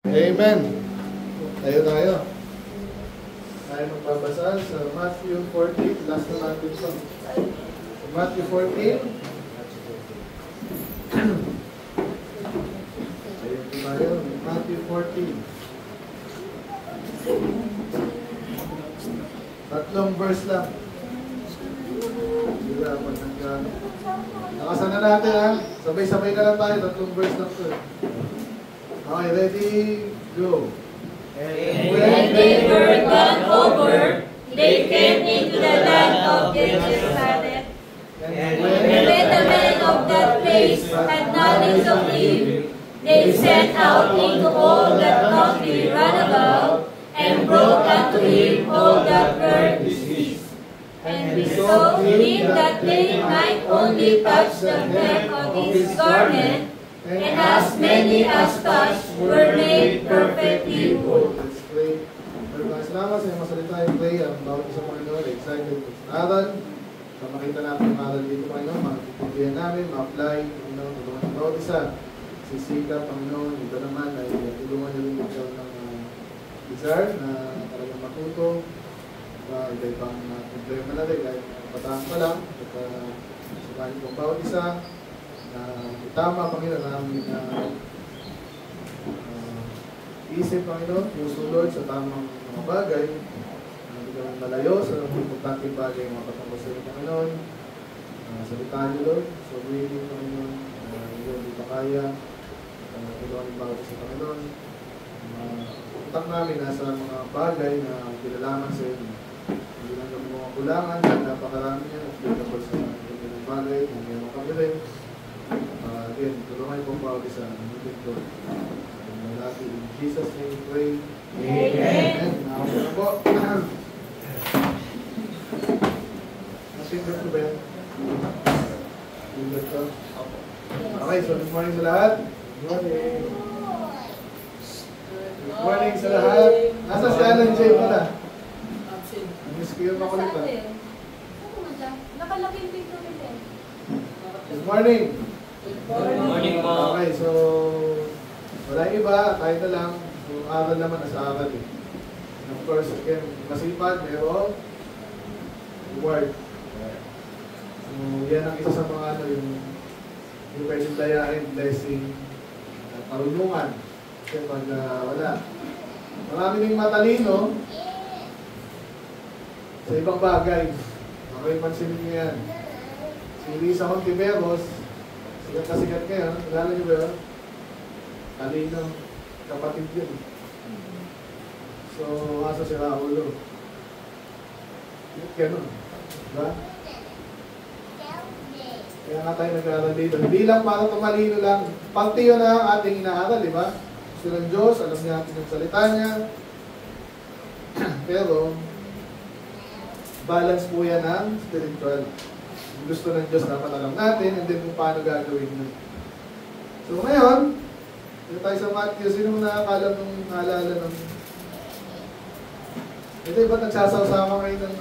Amen. Tayo. Tayo magbabasa sa Matthew 14. Last na natin ito. Matthew 14. Ayun tayo. Matthew 14. Tatlong verse lang. Nakasan na natin ha. Sabay-sabay na lang tayo. Tatlong verse lang ito. Okay, ready? Go. And when they were gone over, they came into the land of Gennesaret. And when the men of that place had knowledge of him, they sent out into all that country round about, and brought unto him all that were diseased, and besought him that they might only touch the hem of his garment. And as many as touched were made perfectly whole. Let's pray. Salamat sa iyong masalita yung pray. Ang bawat isang Panginoon, excited sa aral. Sa makita natin yung aral dito, Panginoon, makikitiyan namin, ma-apply, Panginoon, tulungan ng bawat isa. Sisikap, Panginoon, ito naman ay tulungan niyo rin ikaw ng desire na talagang matuto. Iba-ibang problema natin, kahit pataan pa lang. At sumahin po ang bawat isa. Tama, Panginoon, namin isip, Panginoon, puso, Lord, sa tamang mga bagay. Hindi kami malayo sa importante bagay mga patungkol sa iyo, Panginoon. Salitaan niyo, Lord. So, willing, Panginoon, hindi pa kaya. Tulungan yung bawat sa Panginoon. Utak namin nasa mga bagay na kinalaman sa iyo. Hindi lang kami mga kulangan, napakarami niya, at pinapol sa mga bagay, kung meron kami rin. Again, tulungan po bawat isa ng muting Lord. In Jesus' name we pray. Amen. Nakapos na po. Nasinggat ko ba yan? Nasinggat ko? Okay, so good morning sa lahat. Good morning. Good morning sa lahat. Nasa si Alan J pala? Miss ko yung makulit pa. Nakalaking picture nila. Good morning. Good morning po. Okay, so wala iba, tayo na lang. So, aral naman nasa aral eh. Of course, again, masipag, pero reward. So, yan ang isa sa mga yung pwedeng dayain, blessing, at marunungan. Kasi pag wala. Marami ding matalino sa ibang bagay. Okay, pansinin niyo yan. Si Lisa Hontiveros, sigat na sigat ngayon. Alala niyo ba yun? Talino, kapatid yun. So, asa si Raulo. Ganun. Diba? Kaya nga tayo nag-aaral dito. Hindi lang para tumalino lang. Pati yun na ang ating inaaral, diba? Gusto ng Diyos, alam niya natin yung salita niya. Pero, balance po yan ng spiritual. Yung gusto ng Diyos dapat alam natin, and then kung paano gagawin nun. So, ngayon, dito tayo sa Matthew. Sino nakakala nung naalala ng... Ito, ba't nagsasawsawa kayo ng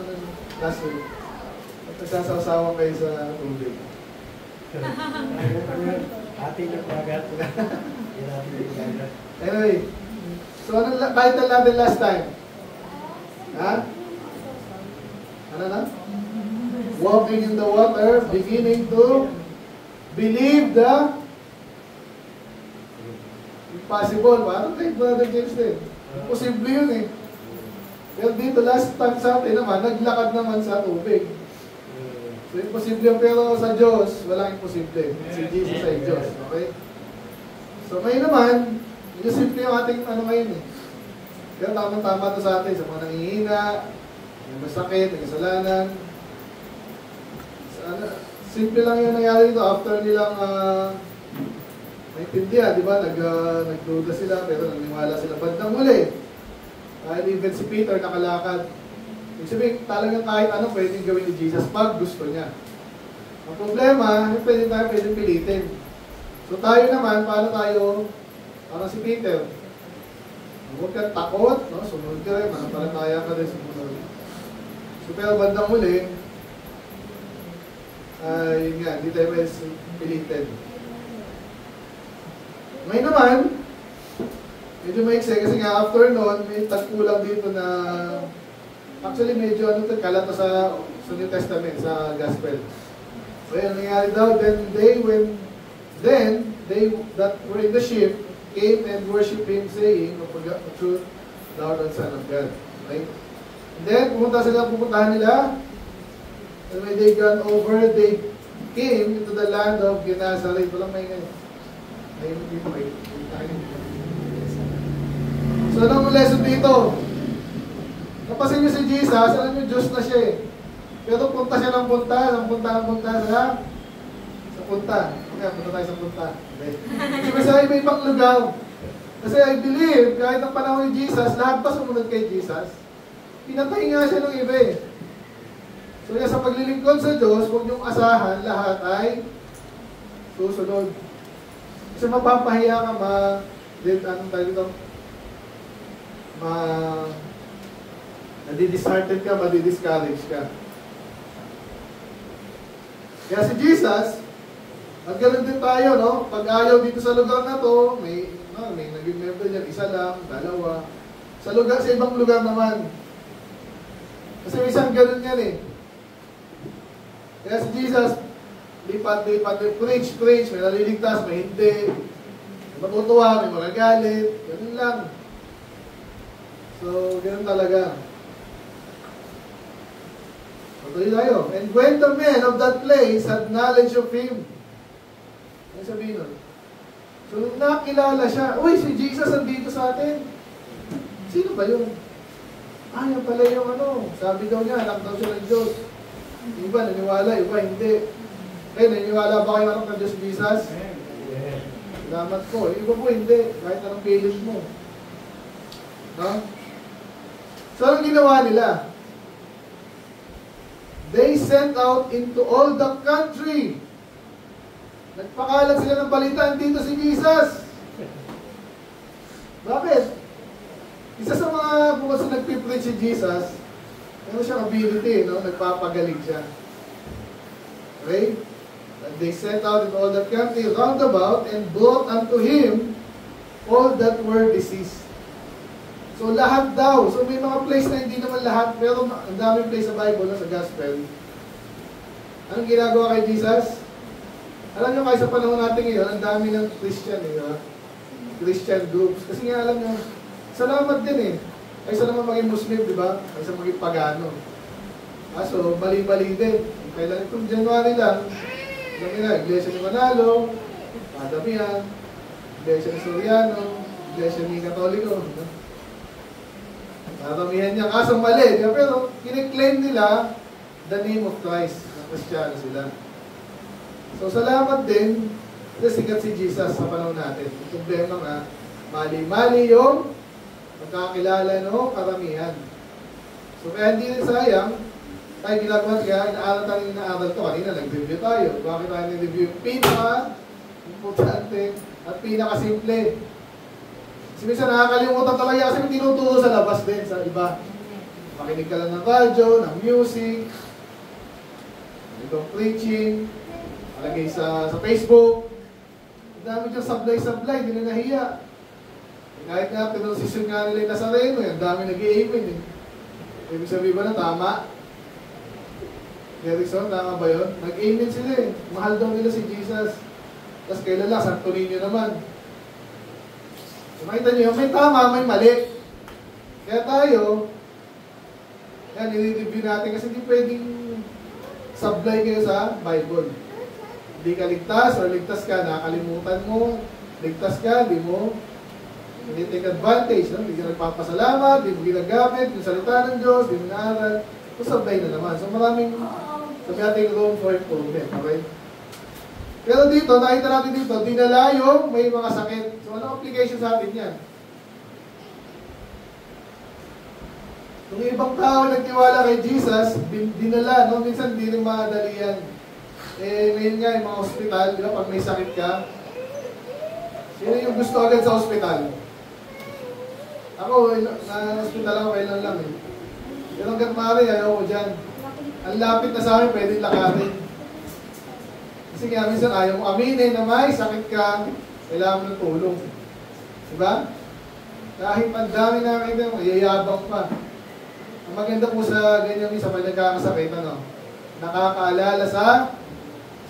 last week? Ba't nagsasawsawa kayo sa tubig? Ating nagbagat. Anyway, so anong title natin last time? Ha? Ano na? Walking in the water, beginning to believe the impossible. Parang kay Brother James din. Imposible yun eh. Pero dito, last time sa atin naman, naglakad naman sa tubig. So, imposible yun. Pero sa Diyos, walang imposible. Si Jesus ay Diyos. Okay? So, ngayon naman, medyo simple yung ating ngayon eh. Pero tamang-tama ito sa atin. Sa mga nangihina, may masakit, may kasalanan. Simple lang yung nangyari dito. After nilang maintindihan, di ba? Nagduda sila, pero naniwala sila bandang huli. Dahil even si Peter nakalakad. Ibig sabihin, talagang kahit ano pwedeng gawin ni Jesus pag gusto niya. Ang problema, pwede tayo pwedeng pilitin. So tayo naman, paano tayo, parang si Peter, huwag kang takot, no? Sumunod ka rin, manampalataya ka rin sumunod. So pero bandang huli, yun nga, hindi tayo pwedeng pilitin. Ngayon naman, Medyo maiksi kasi nga after noon, may tagkulang dito na actually medyo ano to, kalat to sa New Testament, sa Gospel. So yun, nangyari daw, then they that were in the ship came and worshiped him saying, "O forgot the truth, thou art the Son of God." Right? And then, pupuntahan nila, and when they gone over, they came into the land of Gennesaret. Walang may ngayon. Ayun dito kayo. So, anong lesson dito? Napasin niyo si Jesus, alam niyo, Diyos na siya eh. Pero punta siya ng punta sa punta. Okay, punta tayo sa punta. Okay. Kasi sa iba-ibang lugar. Kasi I believe, kahit ang panahon ni Jesus, lahat pa sumunod kay Jesus, pinatay nga siya ng iba eh. So yan, sa paglilingkod sa Diyos, huwag niyong asahan, lahat ay susunod. Kasi mapapahiya ka, anong tayo dito? Nadi-disheartened ka, madi-discourage ka. Kaya si Jesus, magkaroon din tayo, no? Pag ayaw dito sa lugar na to, may naging member dyan, isa lang, dalawa. Sa ibang lugar naman. Kasi may isang ganun yan eh. Kaya si Jesus, lipat, preach, may naliligtas, may hindi. May matutuwa, may magagalit, ganun lang. So, ganun talaga. Patuloy tayo. And when the men of that place had knowledge of him, ano sabihin nun? So, nung nakilala siya, uy, si Jesus andito sa atin. Sino ba yun? Yan pala yung sabi daw niya, anak daw siya ng Diyos. Iba naniwala, iba hindi. Kaya naniniwala ba kayo anak ng Diyos Jesus? Salamat po. Iba po hindi. Kahit anong pilit mo. No? So, anong ginawa nila? They sent out into all the country. Nagpakalat sila ng balita, dito si Jesus. Bakit? Isa sa mga bukod sa nagpipreach si Jesus, meron siyang ability, no? Nagpapagaling siya. Okay? And they sent out in all the country round about and brought unto him all that were diseased. So lahat daw. So may mga place na hindi naman lahat, pero ang daming place sa Bible, sa Gospel. Anong ginagawa kay Jesus? Alam nyo, kahit sa panahon natin ngayon, ang dami ng Christian, Christian groups. Kasi nga alam nyo, salamat din eh. Kaysa naman maging Muslim, di ba? Kaysa maging pagano. So, mali-mali din. Kailan itong January lang, alam nila, Iglesia ni Manalo, Padamian, Iglesia ni Soriano, Iglesia ni Katoliko. Padamihan niya, kasang mali. Pero, kiniklaim nila the name of Christ. Na Kristiyano sila. So, salamat din kasi sikat si Jesus sa panahon natin. Yung problema nga, mali-mali yung magkakilala karamihan. So, kaya hindi rin sayang, tayo ginagawa kaya inaaral to. Kanina, nag-review tayo. Bakit tayo nag-review? Pinaka-importante at pinaka-simple. Kasi minsan nakakalimutan talaga kasi tinuturo sa labas din, sa iba. Makinig ka lang ng radyo, ng music, itong preaching, malagay sa Facebook. Ang dami dyan sablay-sablay, hindi na nahiya. Kahit nga, pinasisyon nga nila yung Nazareno, ang dami nag-i-amen eh. Ibig sabihin ba na tama? Erickson, tama ba yun? Nag-amen sila eh. Mahal daw nila si Jesus. Tapos kailala, Santo Niño naman. So, makita nyo, may tama, may mali. Kaya tayo, yan, i-review natin kasi hindi pwedeng sablay kayo sa Bible. Hindi ka ligtas o ligtas ka, nakalimutan mo, ligtas ka, di mo hindi take advantage, no? Hindi ka nagpapasalamat, di mo ginagamit, yung salita ng Diyos, di mo naaral, so sablay na naman. So maraming, sabi natin room for improvement, okay? Pero dito, nakita natin dito, dinala yung may mga sakit. So anong application sa atin yan? Kung ibang tao nagtiwala kay Jesus, dinala, no? Minsan hindi rin madali yan. Ngayon nga, yung mga hospital, di ba, pag may sakit ka, sino yung gusto agad sa hospital? Ako, na-hospital ako, kailan lang eh. Pero hanggang maaari, ayaw ko dyan. Ang lapit na sa akin, pwede lakarin. Kasi kaya minsan ayaw mo aminin na may sakit ka, kailangan mo ng tulong. Diba? Kahit ang dami nakakita mo, yayabang pa. Ang maganda po sa ganyan sa pag nagkakasakit, ano? Nakakaalala sa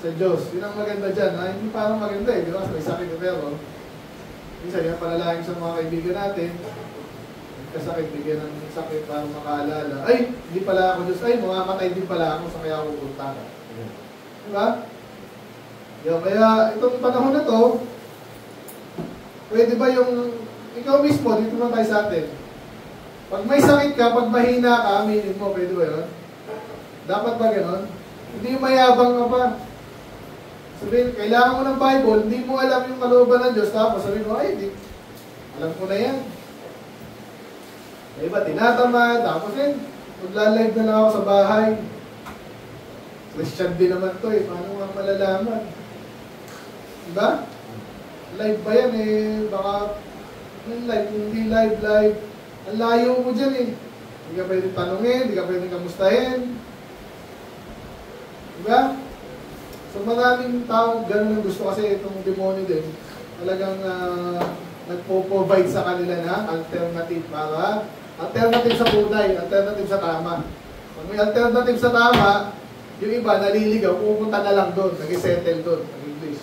Diyos. Yun ang maganda dyan. Ha? Hindi parang maganda eh. Di ba? May sakit na pero. Minsan, yan palalaking sa mga kaibigan natin. Kasakit, bigyan ng sakit para makaalala. Ay, hindi pala ako Diyos. Ay, mamamatay din pala ako sa kaya ako pupunta ka. Diba? Yung, kaya itong panahon na to, pwede ba yung ikaw mismo, dito na tayo sa atin. Pag may sakit ka, pag mahina ka, aminin mo, pwede ba yun? Dapat ba gano'n? Hindi mayabang ka pa. Sabihin, kailangan mo ng Bible, hindi mo alam yung kalooban ng Diyos, tapos sabihin mo, ay, di, alam ko na yan. Iba, tinatamad, tapos yun, magla-live na lang ako sa bahay. Christian din naman to eh, paano nga malalaman? Diba? Live ba yan eh, baka, live, hindi live. Ang layo mo dyan eh. Hindi ka pwedeng tanungin, hindi ka pwedeng kamustahin. Diba? So maraming tao, ganun ang gusto kasi itong demonyo din. Talagang nagpo-provide sa kanila na alternative para alternative sa buday, alternative sa tama. Pag may alternative sa tama, yung iba naliligaw, pupunta na lang doon, nag-settle doon, ang English.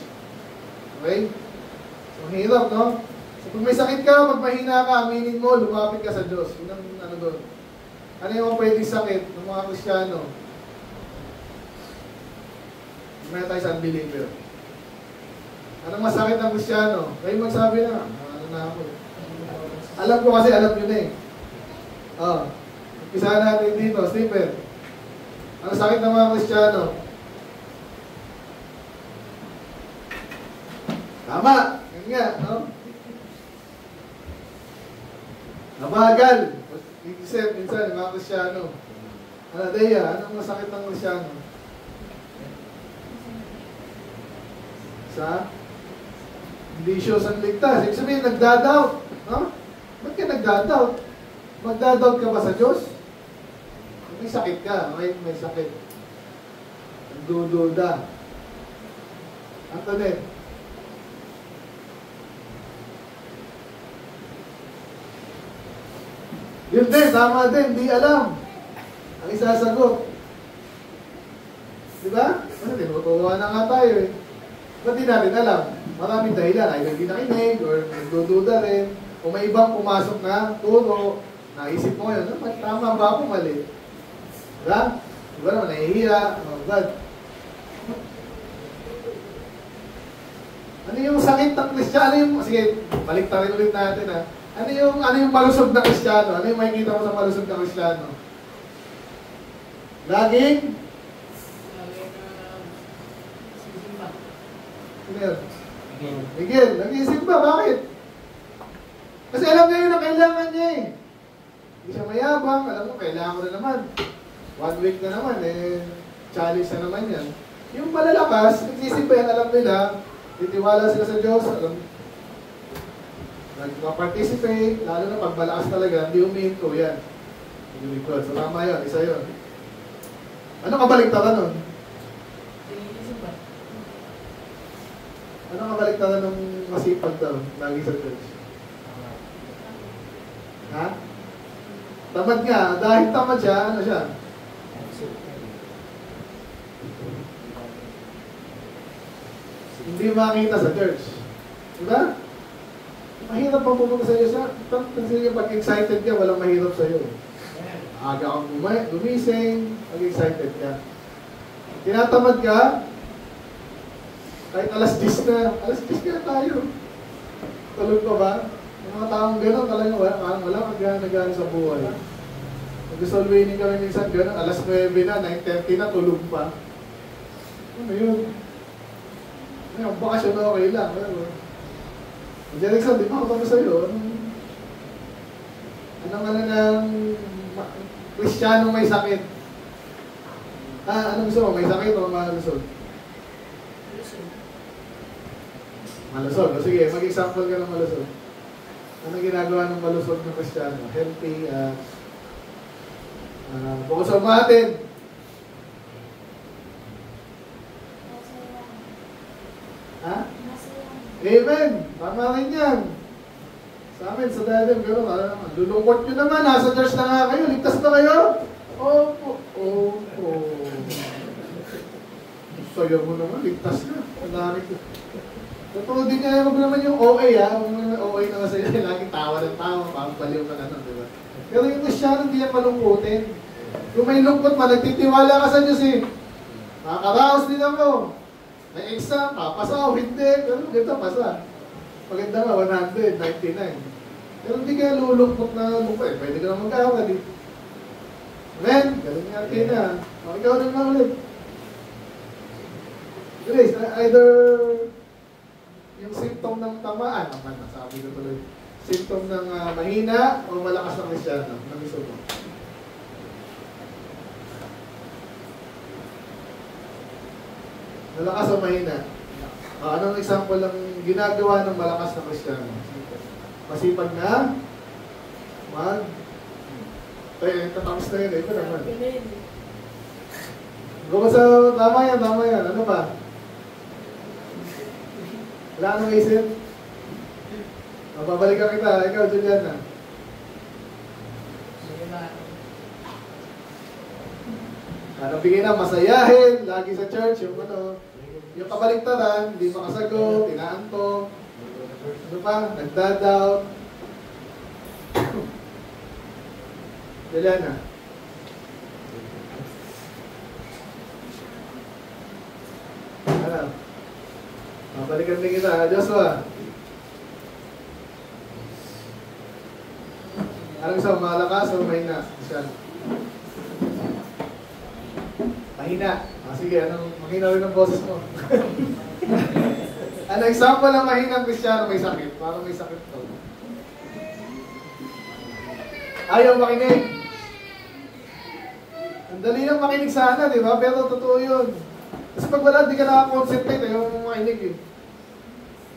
Okay? So hirap, no? So pag may sakit ka, pag mahina ka, aminin mo, lumapit ka sa Diyos. Yun ang ano doon. Ano yung pwedeng sakit ng mga Kristiyano? May tayo sa unbeliever. Anong masakit ng Kristiyano? Kayo magsabi na. Ano na ako. Alam ko kasi, alam nyo na eh. Umpisa natin dito, Stephen. Ang sakit ng mga Kristiyano? Tama! Yan nga, no? Nabagal. Isip, minsan, mga Kristiyano. Ano, Dea, anong masakit ng Kristiyano? Sa hindi siya sanligtas. Ibig sabihin, nagdadoubt. No? Ba't ka nagdadoubt? Magdadoubt ka ba sa Diyos? May sakit ka. May sakit. Nagdududa. Antoinette. Yun din, tama din. Di alam. Ang isasagot. Diba? Kasi tinutuwa na nga tayo eh. Ba't di natin alam? Maraming dahilan. Ay hindi nakinig or nagdududa rin. O may ibang pumasok na turo. Naisip mo yun. Tama ba ako mali? Diba? Diba naman, nahihiya. Oh God. Ano yung sakit ng Kristiyano? Sige, baliktarin ulit natin ha. Ano yung malusog na Kristiyano? Ano yung makikita mo sa malusog na Kristiyano? Laging? Miguel, nag-iisip ba? Bakit? Kasi alam niya yun ang kailangan niya eh. Hindi siya mayabang, alam mo, kailangan ko na naman. 1 week na naman, challenge na naman yan. Yung malalakas, nag-iisip ba yan, alam nila, titiwala sila sa Diyos, alam, nag-participate, lalo na pag malakas talaga, hindi umihinto yan. So tama yun, isa yun. Ano kabaliktaran nun? Ano kabaliktaran ng masipag daw, lagi sa church? Ha? Tamad nga. Dahil tamad siya, ano siya? Hindi makita sa church. Diba? Mahirap pang pupunta sa iyo siya. Kasi pag excited ka, walang mahirap sa iyo. Aga kang gumising, pag excited ka. Tinatamad ka, kahit alas 10 na, alas 10 ka na tayo. Tulog pa ba? Yung mga taong gano'n talaga wala kagana sa buhay. Nag-resolve winning kami minsan gano'n, alas 9 na, 9:30 na, tulog pa. Ano yun? Ngayon, bakasyon na okay lang. Jerickson, di pa ako kami sa'yo. Anong ng Kristiyano may sakit? Anong gusto mo? May sakit o malusog? Malusog. O sige, mag-example ka ng malusog. Anong ginagawa ng malusog ng Kristiyano? Healthy, bukas umatin. Ha? Amen! Tama rin yan. Sa amin, sa dadem, gano'n, lulungkot nyo naman, nasa church na nga kayo, ligtas na kayo? Opo, opo. Sayo mo naman, ligtas na. Narik ko. Totoo din niya, huwag naman yung OA ha, huwag naman OA na sa'yo, laging tawa ng tawa, parang baliw ka na nun, di ba? Pero yung Kristyano, hindi yan malungkutin. Kung may lungkot man, nagtitiwala ka sa Diyos eh. Makakaraos din ako. May exam, papasa o hindi, pero ganito, pasa. Maganda nga, 199. Pero hindi kaya lulungkot na lungkot eh. Pwede ka na mag-awal eh. Amen? Galing nga kayo na. Ikaw na naman ulit. Grace, either yung symptom ng tamaan, naman, sabi ko tuloy. Symptom ng mahina o malakas na Kristyano. Namiso mo. Malakas o mahina? Anong example ng ginagawa ng malakas na Kristyano? Masipag na tatapos na yun. Ito naman. Sa tama yan. Ano ba? Wala nang isip? Mababalikan kita. Ikaw, Juliana. Bigay na masayahin, lagi sa church, yung kabaliktaran, hindi makasagot, inaantok, ano pa, nagdadoubt. Juliana. Ano? Mabalikan din kita, Joshua. Anong gusto, malakas o mahina? Mahina. Sige, mahina rin ang boses mo. Ano example ng mahinang Kristyano may sakit? Parang may sakit to. Ayaw makinig. Ang dali lang makinig sana, di ba? Pero totoo yun. Kasi pag wala, di ka nakakonsentrate, ayaw mo makinig eh.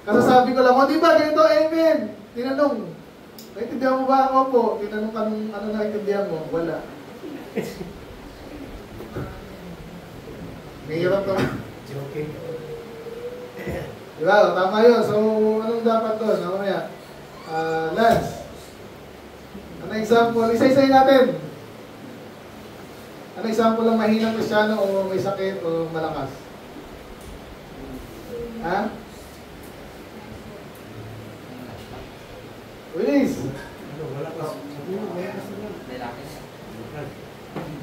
Kasasabi ko lang, di ba, ganito, amen. Tinanong, naintindihan mo ba? Opo. Tinanong ka nung ano naintindihan mo? Wala. May hirap naman. Joking. Diba? Tama yun. So, anong dapat doon? Ano kaya? Lance. Ano example? Isa-isayin natin. Ano example ng mahinang Kristyano o may sakit o malakas? Ha? Willis.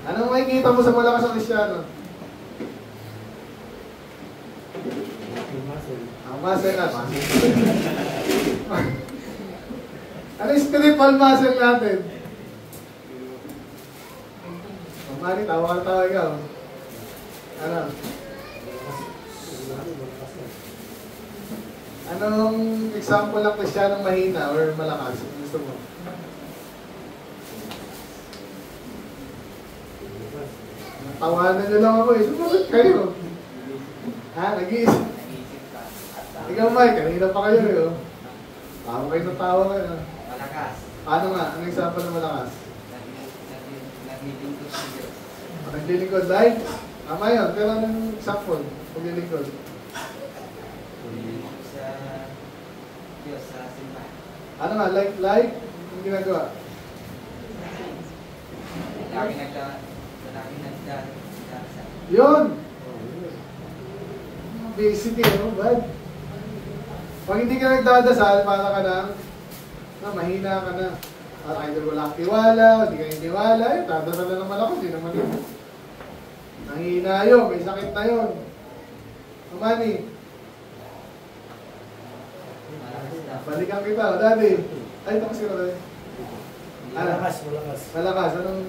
Anong makikita mo sa malakas ng Kristyano? Muscle na. Ano yung spiritual muscle natin? Mani, tawa ikaw. Ano? Anong example ng Kristyanong mahina or malakas? Gusto mo? Tawanan nyo lang ako eh. Sumunod kayo. Ha? Nag-iisip. Ikaw, Mike, kanina pa kayo eh. Tawa kayo ng tawa kayo. Malakas. Paano nga? Anong example ng malakas? Naglilingkod sa Diyos. Naglilingkod, like? Tama yun. Pero anong example? Naglilingkod. Naglilingkod sa Diyos, sa simbahan. Ano nga? Like? Anong ginagawa? Lagi nagdadasal. Yun! Basic eh, no? Bad. Pag hindi ka nagdadasal, para ka na mahina ka na. At either wala kang tiwala, hindi ka niniwala, dadasal na naman ako, hindi naman yun. Nahihina yun, may sakit na yun. Kumani, balikan kita, daddy. Ay, ito kasi rin. Malakas. Malakas, anong...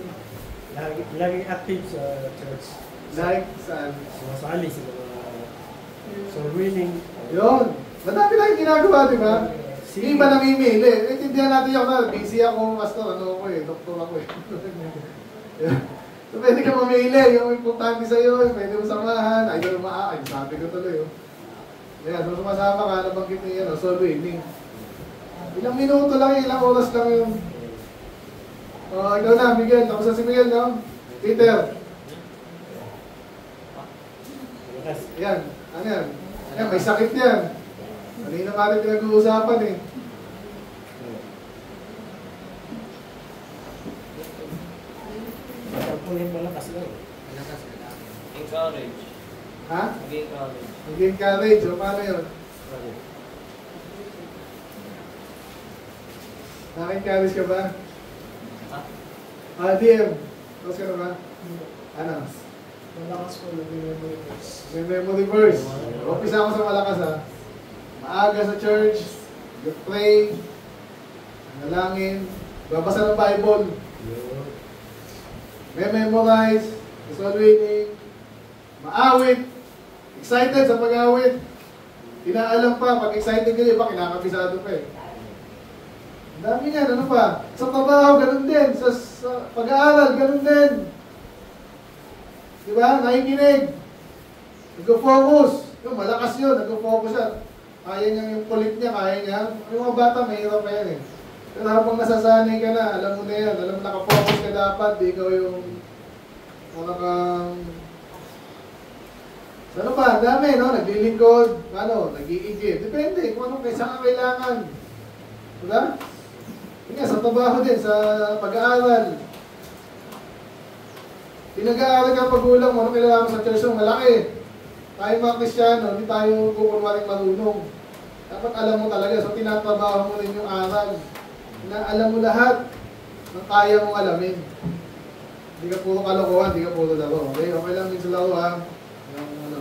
Laging active sa church. Like, saan? Sumasali sa mga soul winning. Yun. Madami lang yung ginagawa, di ba? Hindi ba namimili? Naintindihan natin yung busy ako, pastor, ano ako eh, doktor ako eh. So, pwede ka mamili, yung importante sa'yo, pwede mo samahan, ayaw maakay, sabi ko tuloy. Yan, so sumasama ka, nabanggit niya yan, soul winning. Ilang minuto lang, ilang oras lang yun. Ikaw na, Miguel, tapos na si Miguel, no? Peter. Yan, ano yan? Yan, may sakit yan. Kanina ka rin pinag-uusapan eh. sabihin malakas lang. Malakas lalaki. Encourage. Ha? Mag-encourage. Mag-encourage. O paano yun? Naka-encourage ka ba? Ha? DM. Tapos ka na ba? Ano? Malakas po, nag-memory verse. May memory verse. Umpisa ako sa malakas ha. Maaga sa church. You pray. Nalangin. Babasa ng Bible. May memorize. Soul winning. Maawit. Excited sa pag-awit. Inaalam pa. Pag excited ka iba, kinakabisado pa eh. Ang dami yan. Ano pa? Sa trabaho, ganun din. Sa pag-aaral, ganun din. Diba? Nakikinig. Nag-focus. Yung malakas yun. Nag-focus siya. Kaya niya yung kulit niya. Kaya niya. Yung mga bata, mahirap pa yan eh. Pero habang nasasanay ka na, alam mo na yan. Alam mo, nakafocus ka dapat. Di ikaw yung ano pa? Dami, no? Naglilingkod. Ano? Nag-iigib. Depende kung anong kaysa ka kailangan. Diba? Yun nga, sa trabaho din. Sa pag-aaral. Pinag-aaral ka pag-ulang mo, ano kailangan mo sa church yung malaki. Tayo mga Kristiyano, hindi tayo kukunwaring marunong. Dapat alam mo talaga. So, tinatrabaho mo rin yung aral. Na alam mo lahat ng kaya mong alamin. Hindi ka puro kalokohan, hindi ka puro laro. Okay? Okay lang din sa laro, ha? Ano.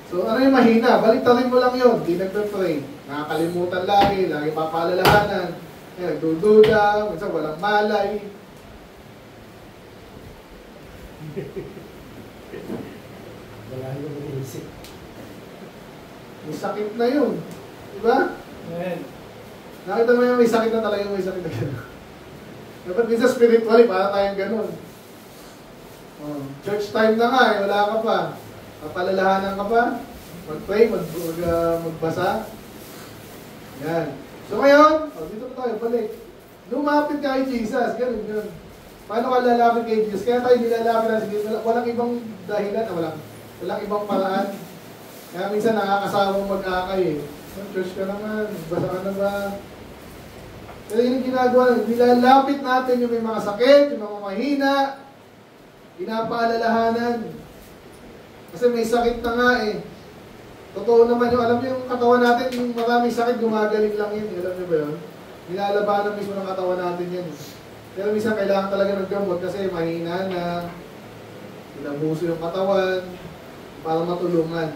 So, ano yung mahina? Baliktarin mo lang yun. Hindi nagpe-pray. Nakakalimutan lagi papaalalahanan. Nagdududa, minsan walang malay. Wala yung mag-iisip. May sakit na yun. Diba? Amen. Nakita mo yung may sakit na talaga may sakit na gano'n. Dapat minsan spiritually, para tayong gano'n. Oh, church time na nga eh, wala ka pa. Papalalahanan ka pa. Mag-pray, magbasa. Yan. So ngayon, dito pa tayo, balik. Lumapit ka kay Jesus, gano'n. Paano ka lalapit kay Jesus? Kaya tayo nilalapit na sige, walang ibang dahilan, walang ibang paraan. Kaya minsan nakakasawang mag-akay eh. Church ka naman, basa ka na ba? Pero yung ginagawa, nilalapit natin yung may mga sakit, yung mga mahina, pinapaalalahanan. Kasi may sakit na nga eh. Totoo naman yung, alam niyo yung katawan natin, yung maraming sakit, gumagaling lang yun. Alam niyo ba yun? Nilalabanan mismo ng katawan natin yan. Pero minsan kailangan talaga ng gamot kasi mahina na, inabuso yung katawan, para matulungan.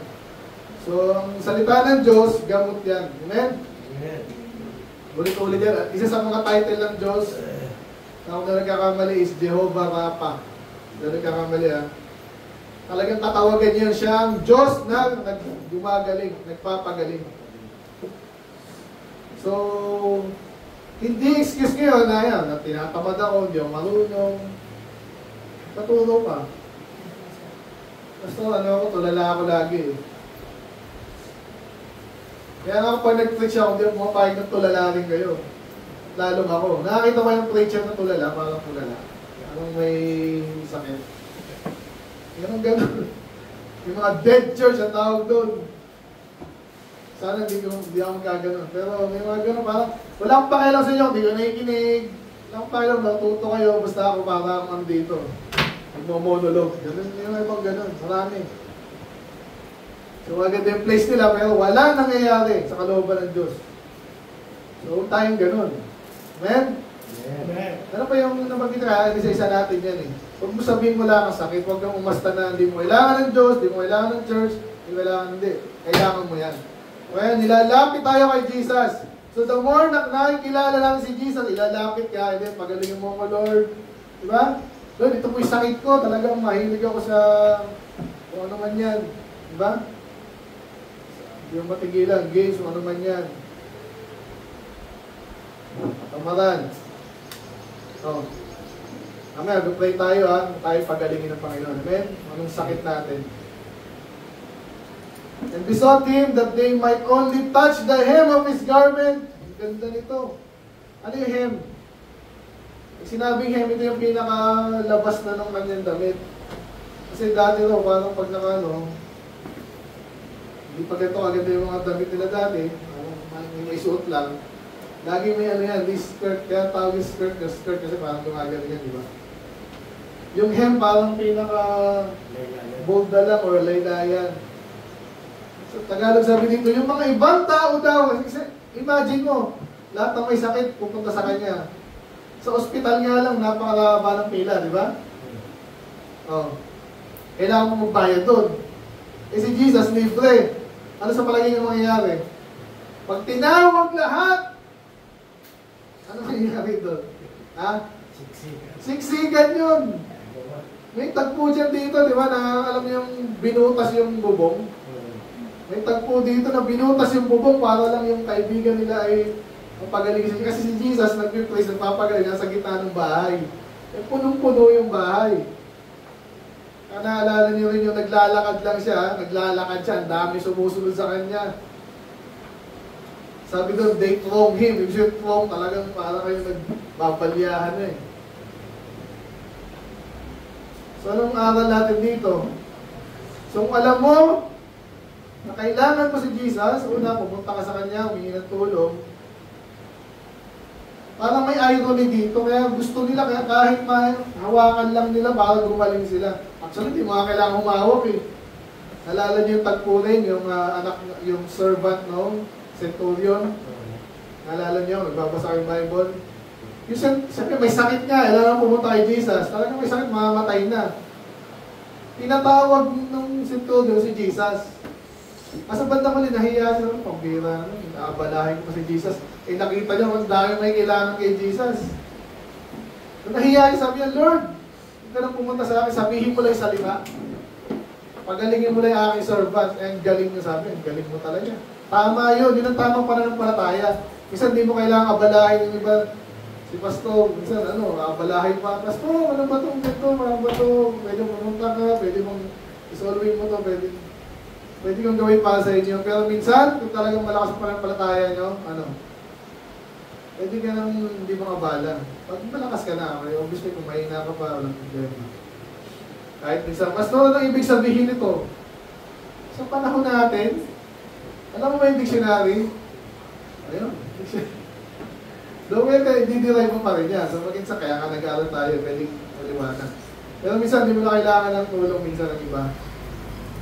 So, ang salita ng Diyos, gamot yan. Amen? Amen. Ulit-ulit yan. Isa sa mga title ng Diyos, na kung na nagkakamali is Jehovah Rapha. Na nagkakamali ha. Talagang tatawagan yan siyang Diyos na gumagaling, nagpapagaling. So, hindi excuse ngayon na yan, na tinatamad ako, hindi ako marunong. Patulong ka. Basta ano ako, tulala ako lagi eh. Kaya nga pag nag-preach ako, hindi ako mapahig ng tulala rin kayo. Lalong ako. Nakakita mo yung preacher na tulala, parang tulala. Anong may sakit. Ganun ganun. Yung mga dead church ang tawag doon. Sana hindi ako magkaganon. Pero may mga ganun, parang wala akong pakialam sa inyo, hindi ko nakikinig. Wala akong pakialam, natuto kayo, basta ako parang andito. Nagmo-monologue. Ganun, yung ibang ganun. Marami. So, maganda yung place nila, pero wala nangyayari sa kalooban ng Diyos. So, huwag tayong ganun. Amen? Amen. Ano pa yung nabanggit ka? Isa-isa natin yan eh. Huwag mo sabihin wala kang sakit, huwag kang umasta na hindi mo kailangan ng Diyos, hindi mo kailangan ng church, hindi hindi. Kailangan mo yan. Kaya nilalapit tayo kay Jesus. So the more na nakikilala natin si Jesus, ilalapit ka, and then pagalingin mo ko, Lord. Diba? Lord, ito po yung sakit ko, talagang mahilig ako sa kung ano man yan. Diba? Hindi mo matigilan, games, kung ano man yan. Tamaran. So, mamaya, pray tayo ha. Tayo pagalingin ng Panginoon. Amen? Anong sakit natin? And besought him that they might only touch the hem of his garment. Ang ganda nito. Ano yung hem? Sinabing hem, ito yung pinakalabas na ng kanyang damit. Kasi dati raw, parang pag nakano, hindi pa ganito agad yung mga damit nila dati, may suot lang. Lagi may ano yan, this skirt, kaya tawag yung skirt kasi parang gumagano yan, di ba? Yung hem parang pinaka bold na lang or laylayan. So, Tagalog sabi dito, yung mga ibang tao daw, imagine mo, lahat ng may sakit pupunta sa kanya. Sa ospital nga lang, napakalaba ng pila, di ba? Oh. Kailangan mo magbayad doon. Eh si Jesus, libre. Ano sa palagay ng mangyayari? Pag tinawag lahat, ano mangyayari doon? Ha? Siksikan yun. May tagpo dyan dito, di ba, na alam niyo yung binutas yung bubong? May tagpo dito na binutas yung bubong para lang yung kaibigan nila ay mapagaling. Kasi si Jesus nag-praise, nagpapagaling sa gitna ng bahay. Eh, punong-puno yung bahay. Naalala niyo rin yung naglalakad lang siya, naglalakad siya, ang dami sumusunod sa kanya. Sabi doon, they throng him. If you throng, talagang para kayo nagbabalyahan eh. So, anong aral natin dito? So, kung alam mo na kailangan mo si Jesus, una, pumunta ka sa kanya, humingi ng tulong. Parang may irony dito, kaya gusto nila, kaya kahit hawakan lang nila para gumaling sila. Actually, hindi mga kailangan humawak eh. Nalala niyo yung tagpo rin, yung anak, yung servant, no? Centurion. Nalala niyo, nagbabasa yung Bible. Yung siyempre may sakit nga, kailangan pumunta kay Jesus. Talagang may sakit, mamamatay na. Tinatawag ng Centurion si Jesus. Asa banda ko nahiya siya, pambira, naabalahin ko si Jesus. Eh nakita niya, mas dami may kailangan kay Jesus. Nung nahiya siya, sabi niya, Lord, huwag ka nang pumunta sa akin, sabihin mo lang yung salita. Pagalingin mo lang yung aking servant. And galing niya, sabi, galing mo talaga. Tama yun, yun ang tamang pananampalataya. Minsan di mo kailangan abalahin yung iba. Si Pastor, minsan abalahin pa. Pastor, ano ba itong ganito? Ano ba ito? Pwede pumunta ka, pwede mong isolving mo ito, pwede kong gawin para sa inyo. Pero minsan, kung talagang malakas ang pananampalataya nyo, pwede ka nang hindi mo abala. Pag malakas ka na, obviously kung mahina ka pa, walang problema. Kahit minsan, Pastor, ano ibig sabihin nito? Sa panahon natin, alam mo ba yung dictionary? Ayun, dictionary. Doon ngayon, di-derive mo pa rin yan. So, mag-insa, kaya ka nag-aaral tayo, pwedeng maliwanag. Pero minsan, di mo na kailangan ng tulong minsan ng iba.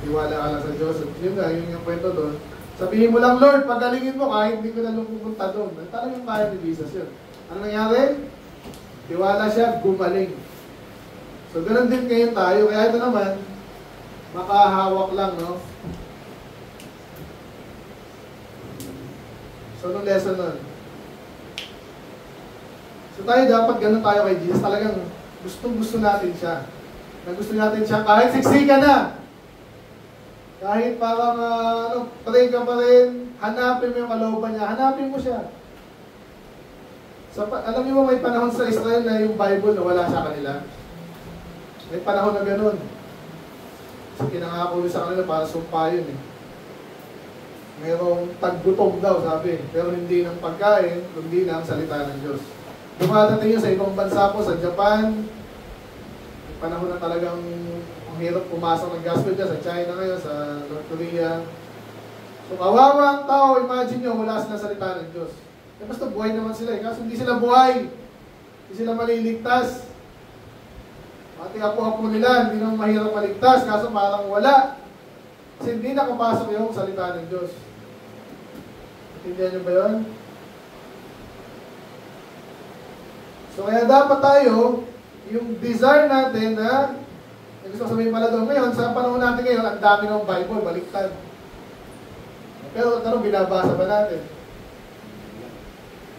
Iwala ka lang sa Diyos. Yun nga, yun yung kwento doon. Sabihin mo lang, Lord, pagalingin mo kahit hindi ko na lang pupunta doon. Talagang kaya ni Jesus yun. Ano nangyari? Tiwala siya, gumaling. So, ganoon din ngayon tayo. Kaya ito naman, makahawak lang, no? So, anong lesson nun? So, tayo dapat ganun tayo kay Jesus. Talagang gusto natin siya. Gusto natin siya kahit siksika na. Kahit parang, pray ka pa rin, hanapin mo yung kalooban niya, hanapin mo siya. So, alam niyo ba may panahon sa Israel na yung Bible nawala sa kanila? May panahon na ganun. So, kinangako yun sa kanila para sumpa yun eh. Mayroong taggutom daw, sabi. Pero hindi ng pagkain, kundi ng salita ng Diyos. Dumadating yun sa ibang bansa po, sa Japan. May panahon na talagang ang hirap pumasok ng gospel dyan sa China ngayon, sa North Korea. So kawawa ang tao, imagine nyo, wala sila salita ng Diyos. Eh basta buhay naman sila eh, kaso hindi sila buhay. Hindi sila maliligtas. Pati apo-apo nila, hindi naman mahirap maligtas, kaso parang wala. Kasi hindi nakapasok yung salita ng Diyos. Intindihan nyo ba yun? So kaya dapat tayo, yung desire natin na gusto sabihin pala doon ngayon, sa panahon natin ngayon, ang dami ng Bible, baliktad. Pero tanong, binabasa ba natin?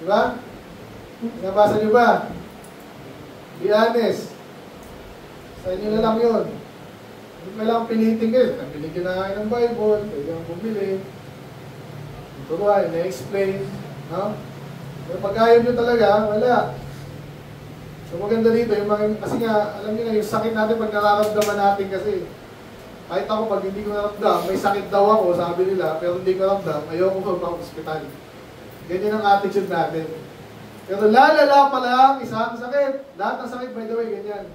Diba? Binabasa nyo ba? Be honest. Sa inyo na lang yun. Hindi mo lang pinitin kayo. Binigyan na kayo ng Bible, pwede kang bumili. Turuan, na-explain. No? Pero pag ayaw nyo talaga, wala. So maganda dito, yung mga, kasi nga, alam niyo na, yung sakit natin pag nararamdaman natin kasi, kahit ako pag hindi ko naramdam, may sakit daw ako, sabi nila, pero hindi ko naramdam, ayoko mag-hospital. Ganyan ang attitude natin. Pero lalala pala ang isang sakit. Lahat ng sakit, by the way, ganyan.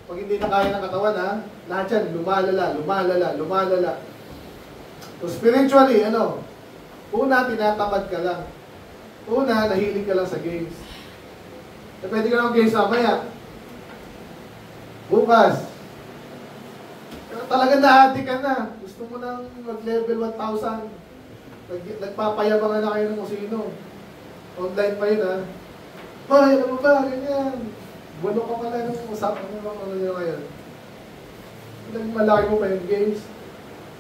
Pag hindi na kaya ng katawan, ha, lahat yan, lumalala. So spiritually, una, tinatamad ka lang. Una, nahilig ka lang sa games. Pwede ka lang games mamaya. Bukas. Talaga na-addict ka na. Gusto mo nang mag-level 1,000. Nagpapayabangan na kayo ng kung sino. Online pa yun, ha? Hoy, alam mo ba? Ganyan. Buwalo ka pala nung usapan mo ano nyo ngayon. Malaki mo pa yung games.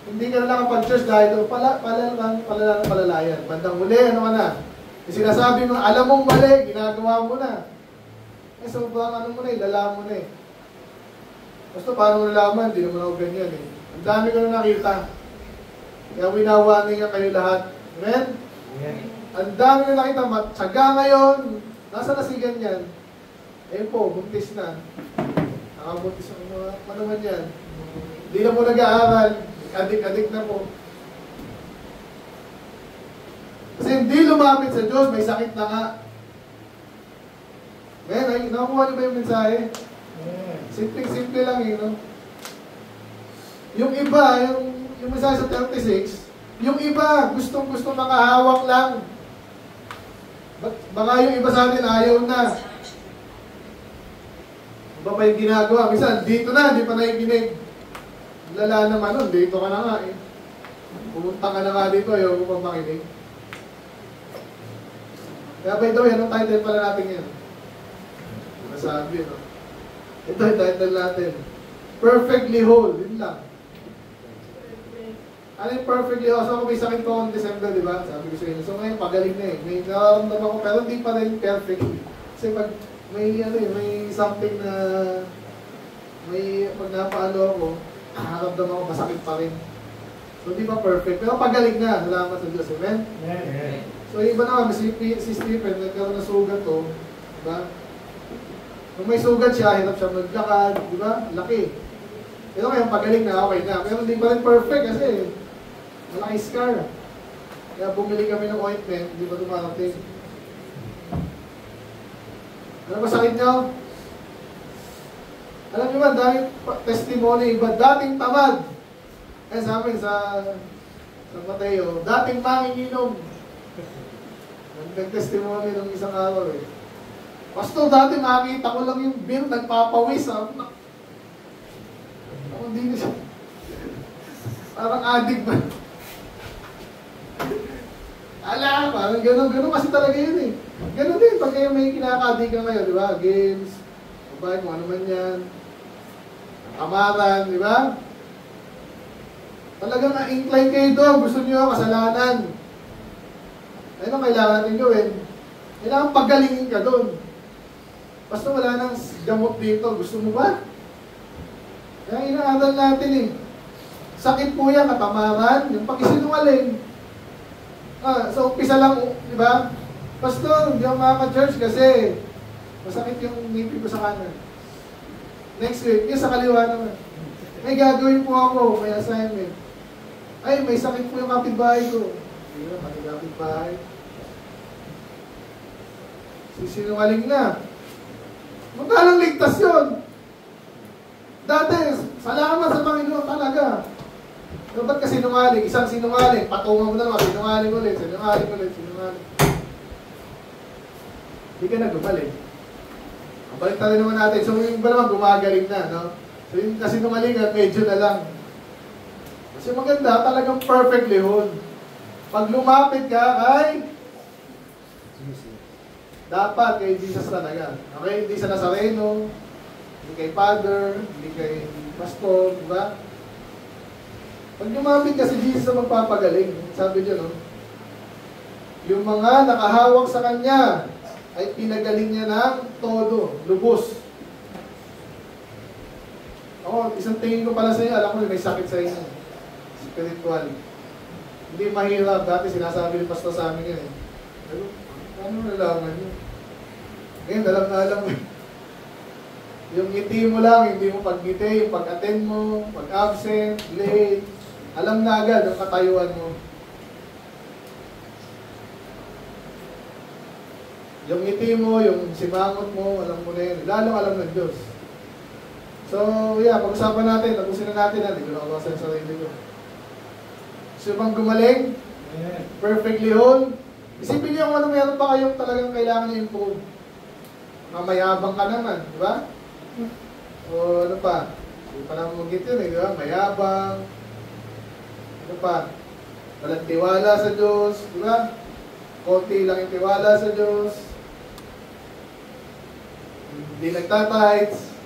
Hindi ka na lang pag-church dahil palalayan. Bandang huli, ano ka na? Yung sinasabi mo, alam mong mali, ginagawa mo na. Eh, sobrang ano mo na, ilala mo na eh. Basta paano mo nalaman, hindi naman ako ganyan eh. Ang dami ko na nakita. Kaya winawaning nga kayo lahat. Amen? Amen. Ang dami ko na nakita. Tsaga ngayon. Nasa na si ganyan? Ayun po, buntis na. Nakabuntis ang mga, ano man yan? Hindi na po nag-aaral. Adik-adik na po. Kasi hindi lumapit sa Diyos, may sakit na nga. Amen? Ay, nakakuha niyo ba yung mensahe? Simple lang eh, no? Yung iba, yung mensahe sa 36, yung iba, gustong-gusto makahawak lang. Baka yung iba sa atin ayaw na. Iba pa yung ginagawa. Minsan, dito na, di pa nakikinig. Lala naman nun, dito ka na nga eh. Pumunta ka na nga dito, ayaw ko pang makinig. Kaya by the way, anong title pala natin yan? Nasabi, no? Ito yung title natin. Perfectly whole. Yun lang. Ano yung perfectly whole? So, kung may sakit ko noong December, di ba? Sabi ko sa inyo. So, ngayon, pagaling na eh. May nararamdaman ko, pero hindi pa rin perfectly. Kasi pag may, ano eh, may something na, pag napaano ako, nararamdaman ko, masakit pa rin. So, hindi pa perfect. Pero pagaling na. Salamat sa Diyos. Amen? Amen. So, iba naman, si Stephen, nagkaroon na sugat to. Diba? Kung may sugat siya, hirap siya maglakad, di ba? Laki. Pero ngayon, pagaling na, okay na. Pero hindi pa rin perfect kasi malaki scar. Kaya bumili kami ng ointment, hindi pa dumarating. Ano ba sakit nyo? Alam niyo ba, dahil testimony, iba dating tamad. Eh sa amin, sa Mateo, dating manginginom. Nag-testimony ng isang araw eh. Pastor, dati makita ko lang yung beer, nagpapawis. Ako hindi na siya. Parang addict ba? Parang gano'n kasi talaga yun eh. Gano'n din, pag kayo may kinaka-addict ka ngayon, di ba? Games, babae, kung ano man yan. Kamaran, di ba? Talagang na-incline kayo doon, gusto niyo kasalanan. Ano kailangan natin gawin? Kailangan paggalingin ka doon. Basta wala nang gamot dito. Gusto mo ba? Kaya inaaral natin eh. Sakit po yan, katamaran, yung pagkisinungaling. So umpisa lang, di ba? Pastor, hindi ako makaka-church kasi masakit yung ngipin ko sa kanan. Next week, yung sa kaliwa naman. May gagawin po ako, may assignment. Ay, may sakit po yung kapitbahay ko. Hindi na, may kapitbahay. Sisinungaling na. Magkalang ligtas yun. Dati, salamat sa Panginoon talaga. Pero ba't ka sinungaling? Isang sinungaling, patungan mo na naman, sinungaling ulit. Hindi ka na gumaling. Ang balik na rin naman natin. So yung iba naman gumagaling na, no? So yung kasinungalingan, medyo na lang. Kasi maganda, talagang perfectly whole. Pag lumapit ka ay dapat kay Jesus talaga. Okay? Hindi sa Nazareno, hindi kay Father, hindi kay Pastor, di ba? Pag lumapit ka si Jesus na magpapagaling, sabi niya, no? Yung mga nakahawak sa Kanya ay pinagaling niya ng todo, lubos. Ako, isang tingin ko pala sa inyo, alam ko may sakit sa inyo. Spiritual. Hindi mahirap. Dati sinasabi ni Pastor sa amin yun eh. Pero, ano nalaman yun? Ngayon, alam mo. Yung ngiti mo lang, hindi mo pag-ngiti, yung pag-attend mo, pag-absent, late, alam na agad yung katayuan mo. Yung ngiti mo, yung simangot mo, alam mo na yun. Lalong alam ng Diyos. So, yeah, pag-usapan natin, tapusin na natin, hindi ko nakabasan sa sarili ko. So, bang gumaling? Perfectly whole? Isipin niyo kung ano meron pa kayong talagang kailangan i-improve. Mamayabang ka naman, di ba? O ano pa? Hindi pa naman mag-get yun eh, di ba? Mayabang. Ano pa? Walang tiwala sa Diyos, di ba? Konti lang yung tiwala sa Diyos. Hindi nagtatights.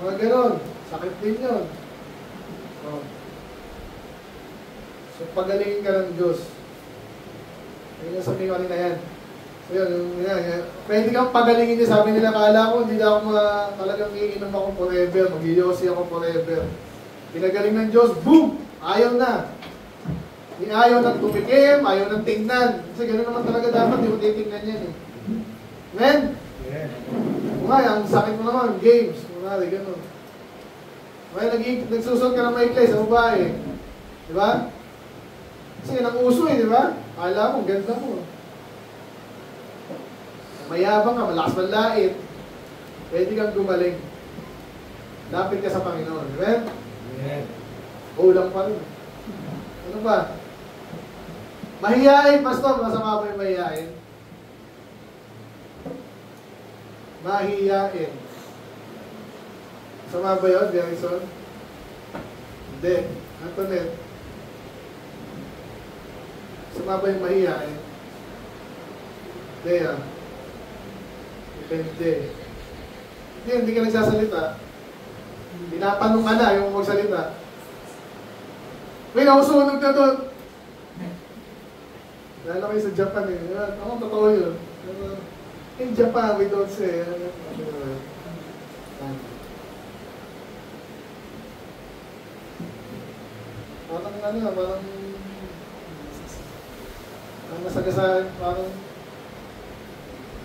Mga ganon. Sakit din yun. Oh. So, pagalingin ka ng Diyos. Yun yung sabi ko kanina yan. So, yun. Pwede kang pagalingin niya. Sabi nila, kala ko, hindi na ako talagang iinom ako forever. Mag-iyosi ako forever. Pinagaling ng Diyos, boom! Ayaw na. Ayaw nang tumikim, ayaw nang tingnan. Kasi gano'n naman talaga dapat, hindi mo titingnan yan eh. Amen? Yeah. Ang sakit mo naman, games. Kunwari, gano'n. Nagsusot ka ng maikli sa babae. Di ba? Kasi yan ang uso eh, di ba? Akala mo, ganda mo. Mayabang ka, malakas manlait. Pwede kang gumaling. Lapit ka sa Panginoon. Amen? Yeah. Ulang pa rin. Ano ba? Mahiyain, pastor. Masama ba yung mahiyain? Mahiyain. Masama ba yun, Garrison? Hindi. Antoinette. Masama ba yung mahiyain? Hindi ah. Depende. Hindi ka nagsasalita. Tinatanong ka na yung magsalita. May nausunog na doon. Lalo kayo sa Japan eh. Ako, totoo yun. In Japan, we don't say. Parang masagasaan, parang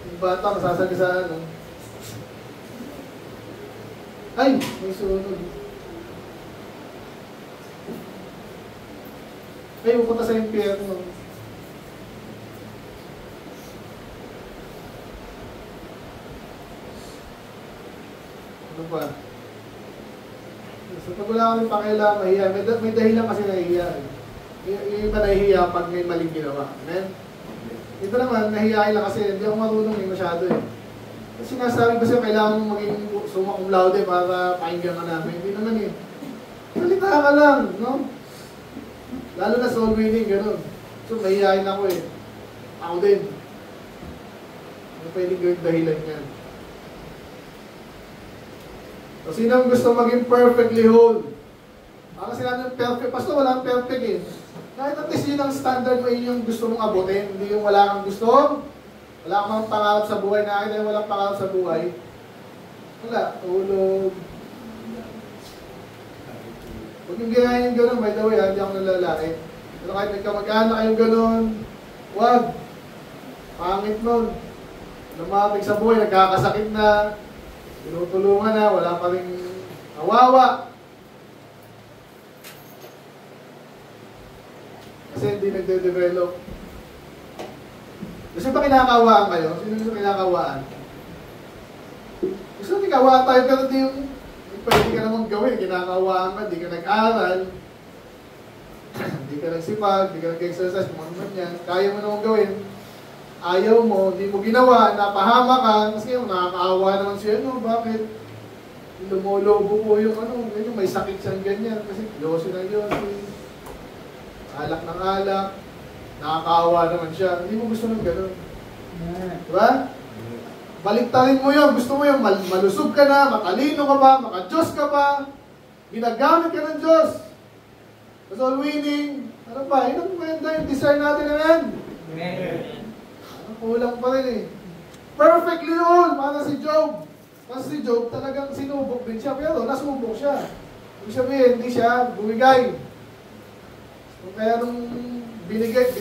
yung bata, masasagasaan. Ay, may sunog. Ay, pupunta sa impyerno. Ano ba? So, pag wala kami pakialam, mahiya. May dahilan kasi nahihiya. Yung iba nahihiya pag may maling ginawa. Amen? Ito naman, nahihiyain lang kasi hindi ako marunong masyado eh. Kasi sinasabi ko siya, kailangan mong maging summa cum laude para pakinggan ka namin. Hindi naman eh. Salita ka lang, no? Lalo na soul winning, gano'n. So, nahihiyain ako eh. Ako din. Ano pwedeng gawin dahilan yan? So, sino ang gusto maging perfectly whole? Parang sila ng perfect. Basta walang perfect eh. Kahit at least yun ang standard mo, yun yung gusto mong abutin. Hindi yung wala kang gusto. Wala kang pangarap sa buhay na akin. Walang pangarap sa buhay. Wala. Tulog. Huwag yung ginahin yung gano'n, by the way, hindi ako nalalaki. Pero kahit may kamag-anak kayong gano'n, huwag. Pangit nun. Lumapit sa buhay, nagkakasakit na, tinutulungan na, wala pa rin awawa. Kasi hindi nagde-develop. Gusto ba kinakawaan kayo? Sino gusto kinakawaan? Gusto kinakawaan tayo, pero di yung pwede ka namang gawin, kinakawaan ka, di ka nag-aral, di ka nagsipag, di ka nag-exercise, kung ano man yan, kaya mo namang gawin, ayaw mo, di mo ginawa, napahama ka, kasi yung nakakaawa naman siya, no, bakit? Lumolobo po yung ano, ganyan, may sakit siyang ganyan, kasi yosi na yosi, alak ng alak, nakakaawa naman siya, hindi mo gusto ng gano'n. Diba? Baliktarin mo yun. Gusto mo yun, malusog ka na, matalino ka ba, maka-Diyos ka ba, ginagamit ka ng Diyos. That's all winning. Ano ba? Yun ang maganda yung desire natin na yan. Amen. Kulang pa rin eh. Perfectly all, para si Job. Kasi si Job talagang sinubok din siya, pero nasubok siya. Ibig sabihin, hindi siya bumigay. Kung kaya nung binigay,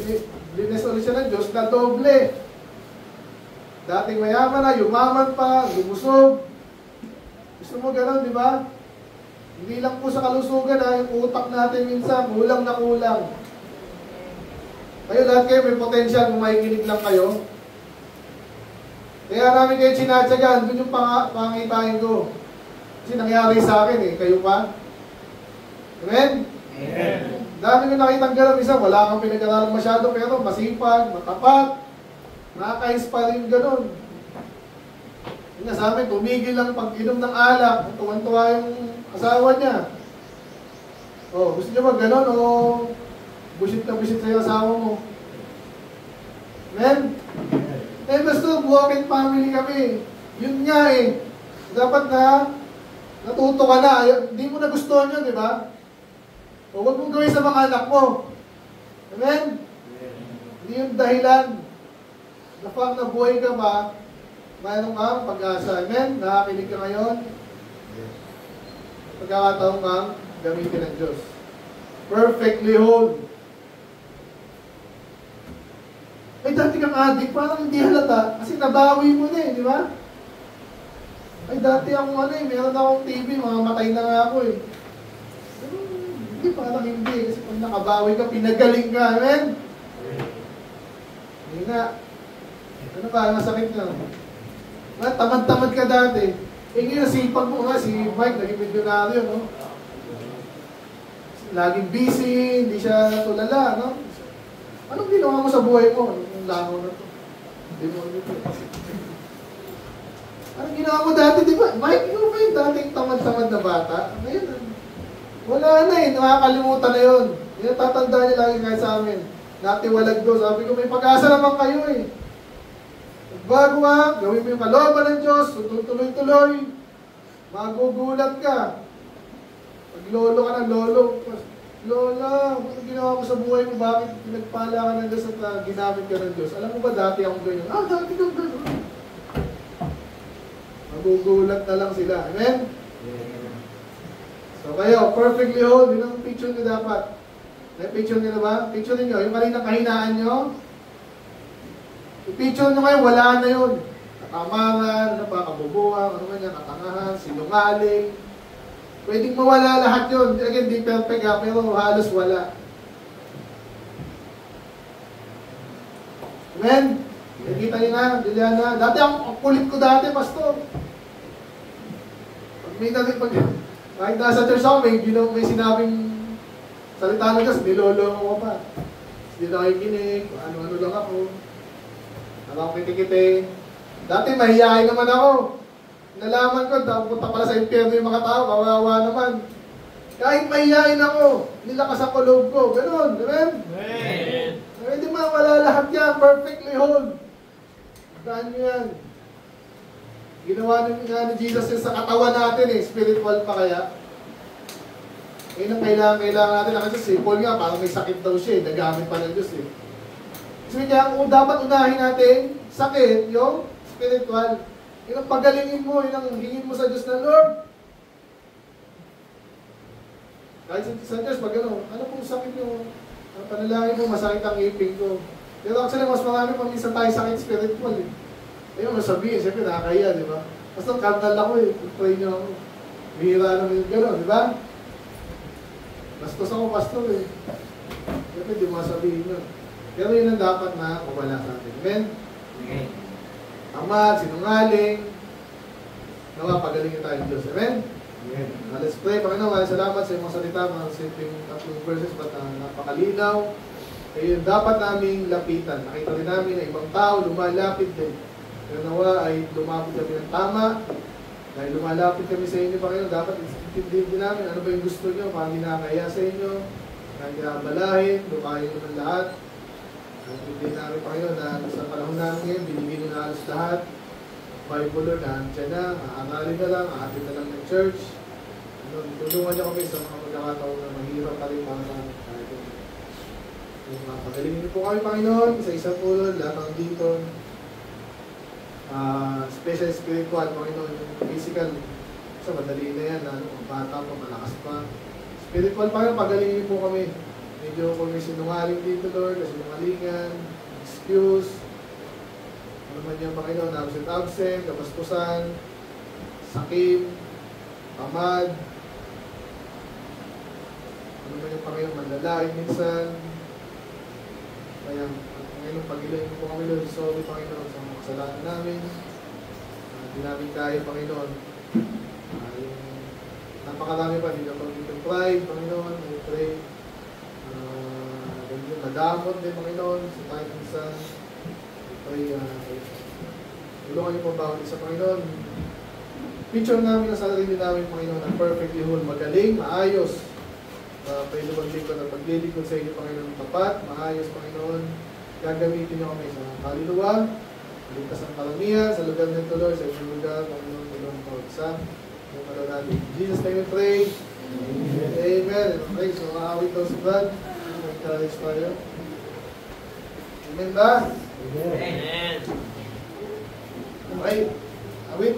blinis ulit siya ng Diyos, na doble. Dating mayaman na, yumaman pa, lumusog. Gusto mo gano'n, di ba? Hindi lang po sa kalusugan ha, yung utak natin minsan, kulang na kulang. Kayo lahat kayo, may potential kung makikinig lang kayo. Kaya namin kayo sinatsagan, dun yung pangitain ko. Kasi nangyari sa akin eh, kayo pa. Amen? Amen. Dami ko nakitang gano'n, isa, wala kang pinag-aralan masyado, pero masipag, matapat. Nakaka-inspire yung gano'n. Yun nga sa amin, tumigil lang pag-inom ng alak, tuwan-tuwa yung asawa niya. Oh, gusto niyo ba ganon o busit na busit sa asawa mo? Amen? Eh, basta walking family kami. Yun nga eh. Dapat na natuto ka na. Hindi mo na gusto nyo, di ba? O huwag mong gawin sa mga anak mo. Amen? Hindi yung dahilan. The fact na buhay ka ba, mayroon kang pag-asa. Amen? Nakakinig ka ngayon? Pagkakataon kang gamitin ng Diyos. Perfectly whole. Eh, dati kang addict, parang hindi halata. Kasi nabawi mo na eh, di ba? Ay, dati akong meron akong TV, mamamatay na nga ako eh. Pero, hindi, parang hindi. Kasi pag nakabawi ka, pinagaling ka, amen? Hindi nga. Ano ba, masakit na. Tamad-tamad ka dati. Eh, ngayon, nasipag mo nga, si Mike, naging milyonaryo, no? Laging busy, hindi siya tulala, no? Anong ginawa mo sa buhay mo? Anong langaw na to? Hindi mo ulit. Anong ginawa mo dati, di ba? Mike, ikaw ba yung dating tamad-tamad na bata? Ngayon, wala na eh. Nakakalimutan na yun. Yung tatandaan niya lagi kahit sa amin. Natiwalag do. Sabi ko, may pag-asa naman kayo eh. Bago gawin mo yung kalooban ng Diyos, tuloy-tuloy. Magugulat ka. Pag lolo ka na, lolo. Lola, ano ginawa ko sa buhay mo? Bakit pinagpala ka ng Diyos at ginamit ka ng Diyos? Alam mo ba dati akong ganyan? Dati kang ganyan. Magugulat na lang sila. Amen? So kayo, perfectly whole. Yun ang picture nyo dapat. May picture nyo na ba? Picture nyo. Yung kaninang kahinaan nyo. Yung picture nyo ngayon, wala na yun. Katamangan, kabubuhan, ano man yan, katangahan, sinungaling. Pwedeng mawala lahat yun. Again, di perfect ha, pero halos wala. Amen? Nakita niyo na, Juliana. Dati ang kulit ko dati, pastor. Kahit nasa church ako, may sinabing salita ng Diyos, nilolo ko pa. Hindi nakikinig, ano-ano lang ako. Nakang kiti-kiti. Dati mahihayin naman ako. Nalaman ko, punta pala sa impyerno yung mga tao, kawawa naman. Kahit mahihayin ako, nilakas ang loob ko. Ganun, amen? Amen. Hindi mawala lahat yan, perfectly whole. Daan nyo yan. Ginawa nga ni Jesus yun sa katawan natin eh, spiritual pa kaya. Ngayon ang kailangan natin. Kasi si Paul nga, parang may sakit daw siya eh, nagamit pa ng Diyos eh. So kaya kung dapat unahin natin, sakit, yung spiritual. Yun ang pagalingin mo, yun ang hingin mo sa Diyos na Lord. Kahit sa Diyos, pag ano pong sakit nyo? Panalangin mo, masakit ang iping ko. Pero actually, mas marami pa minsan tayo sakit spiritual eh. Ayun, masabihin, siyempre nakakaya, di ba? Basta kantal ako eh, pray nyo ako. Bihira naman yung gano'n, di ba? Bastos ako, pastor eh. Siyempre, di mo masabihin yun. Pero yun ang dapat na kumala sa atin. Amen? Okay. Tamad, sinungaling, nawa, pagalingin tayo ng Diyos. Amen? Amen. Let's pray. Panginoon, maraming salamat sa mga salita, mga simpleng tatlong verses, but napakalinaw. Ayun, dapat naming lapitan. Nakita rin namin na ibang tao lumalapit din. Pero nawa ay lumapit kami ng tama. Dahil lumalapit kami sa inyo, Panginoon, dapat intindihin din namin ano ba yung gusto nyo, paano ginakaya sa inyo, paano ginabalahin, lumayo naman lahat. Intindihin namin, Panginoon, na sa panahon namin ngayon, binigyan nyo na halos lahat. Bible, Lord, nandiyan na, aangalin na lang, aatin na lang ng church. Tulungan niyo kami sa mga pagkakataon na mahirap pa rin para sa amin. Pagalingin niyo po kami, Panginoon, isa-isa po, Lord, lahat ng dito. Special spiritual, Panginoon, yung physical. So, madali na yan, bata pa, malakas pa. Spiritual, Panginoon, pagalingin niyo po kami. Medyo kung may sinungaling dito, Lord, sinungalingan, excuse, ano man yung Panginoon, absent, kapastusan, sakim, tamad, ano man yung Panginoon, mandalain minsan. Kaya, ngayon, pag-ilayin po kami, Lord, sorry, Panginoon, sa mga kasalanan namin. Hindi namin kaya, Panginoon. Yung napakarami pa, hindi na pag-ibig pride, Panginoon, we pray. Madamot din, Panginoon, sa tayo minsan. We pray, Tulungan niyo po bawat isa, Panginoon. Picture namin na sarili namin, Panginoon, na perfectly whole, magaling, maayos. Pwede maglingkod at paglilingkod sa inyo, Panginoon, tapat, maayos, Panginoon. Gagamitin niyo kami sa kaluluwa, ligtas ang kalamihan, sa lugar ng Lord, sa inyong lugar, Panginoon, tulungan po sa yung kalagalan. In Jesus' name we pray. Amen. Amen. Okay, so maawit daw si Brad. Mag-encourage tayo. Amen ba? Amen. Okay, awit.